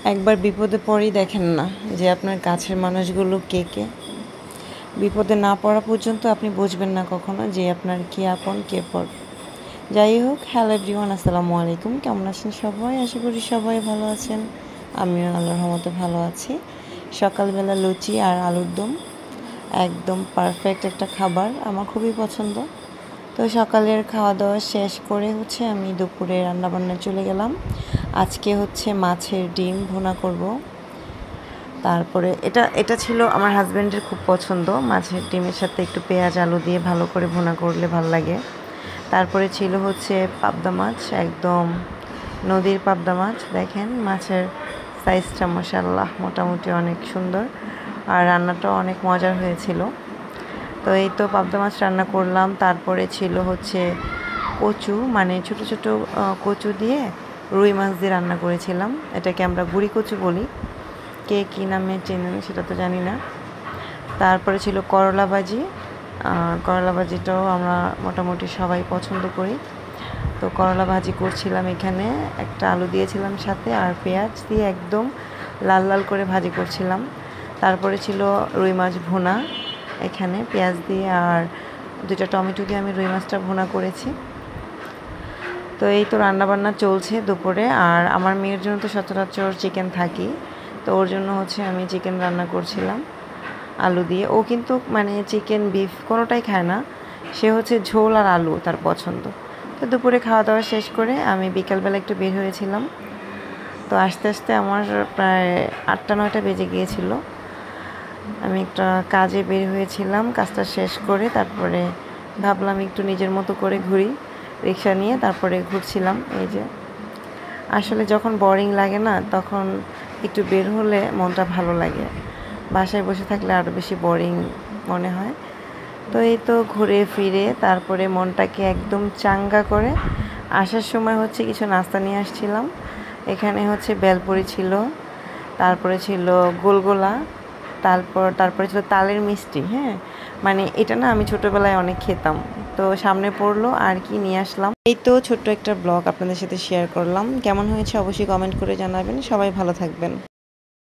একবার বিপদে পড়েই দেখেন না যে আপনার কাছের মানুষগুলো কে কে। বিপদে না পড়া পর্যন্ত আপনি বুঝবেন না কখনো যে আপনার কে আপন কে পর। যাই হোক, হ্যালো এভরিওয়ান, আসসালামু আলাইকুম। কেমন আছেন সবাই? আশা করি সবাই ভালো আছেন। আমিও আল্লাহর রহমতে ভালো আছি। সকালবেলা লুচি আর আলুর দম একদম পারফেক্ট একটা খাবার, আমার খুবই পছন্দ। তো সকালের খাওয়া দাওয়া শেষ করে আমি দুপুরে রান্নাবান্নায় চলে গেলাম। আজকে মাছের ডিম ভুনা করব। তারপরে এটা ছিল আমার হাজব্যান্ডের খুব পছন্দ, মাছের ডিমের সাথে একটু পেঁয়াজ আলু দিয়ে ভালো করে ভুনা করলে ভালো লাগে। তারপরে ছিল পাবদা মাছ, একদম নদীর পাবদা মাছ। দেখেন মাছের সাইজটা মাশাআল্লাহ মোটামুটি অনেক সুন্দর, আর রান্নাটাও অনেক মজার হয়েছিল। তো এই তো পাবদা মাছ রান্না করলাম। তারপরে ছিল কচু, মানে ছোট ছোট কচু দিয়ে রুই মাছ দিয়ে রান্না করেছিলাম। এটাকে আমরা গুঁড়ি কচু বলি, কে কী নামে চেনেন সেটা তো জানি না। তারপরে ছিল করলা ভাজি। করলা ভাজিটাও আমরা মোটামুটি সবাই পছন্দ করি। তো করলা ভাজি করছিলাম, এখানে একটা আলু দিয়েছিলাম সাথে, আর পেঁয়াজ দিয়ে একদম লাল লাল করে ভাজি করছিলাম। তারপরে ছিল রুই মাছ ভুনা, এখানে পেঁয়াজ দিয়ে আর 2টা টমেটো দিয়ে আমি রুই মাছটা ভুনা করেছি। তো এই তো রান্নাবান্না চলছে দুপুরে। আর আমার মেয়ের জন্য তো সচরাচর চিকেন থাকি, তো ওর জন্য আমি চিকেন রান্না করছিলাম আলু দিয়ে। ও কিন্তু মানে চিকেন বিফ কোনোটাই খায় না, সে ঝোল আর আলু তার পছন্দ। তো দুপুরে খাওয়া দাওয়া শেষ করে আমি বিকালবেলা একটু বের হয়েছিলাম। তো আস্তে আস্তে আমার প্রায় 8টা-9টা বেজে গিয়েছিল। আমি একটা কাজে বের হয়েছিলাম, কাজটা শেষ করে তারপরে ভাবলাম একটু নিজের মতো করে ঘুরি, রিক্সা নিয়ে তারপরে ঘুরছিলাম। এই যে আসলে যখন বোরিং লাগে না, তখন একটু বের হলে মনটা ভালো লাগে, বাসায় বসে থাকলে আরও বেশি বোরিং মনে হয়। তো এই তো ঘুরে ফিরে তারপরে মনটাকে একদম চাঙ্গা করে আসার সময় কিছু নাস্তা নিয়ে আসছিলাম। এখানে বেলপুরি ছিল, তারপরে ছিল গোলগোলা, তারপরে ছিল তালের মিষ্টি। হ্যাঁ, মানে এটা না আমি ছোটোবেলায় অনেক খেতাম, তো সামনে পড়লো আর কি নিয়ে আসলাম। এই তো ছোট্ট একটা ব্লগ আপনাদের সাথে শেয়ার করলাম। কেমন হয়েছে অবশ্যই কমেন্ট করে জানাবেন। সবাই ভালো থাকবেন।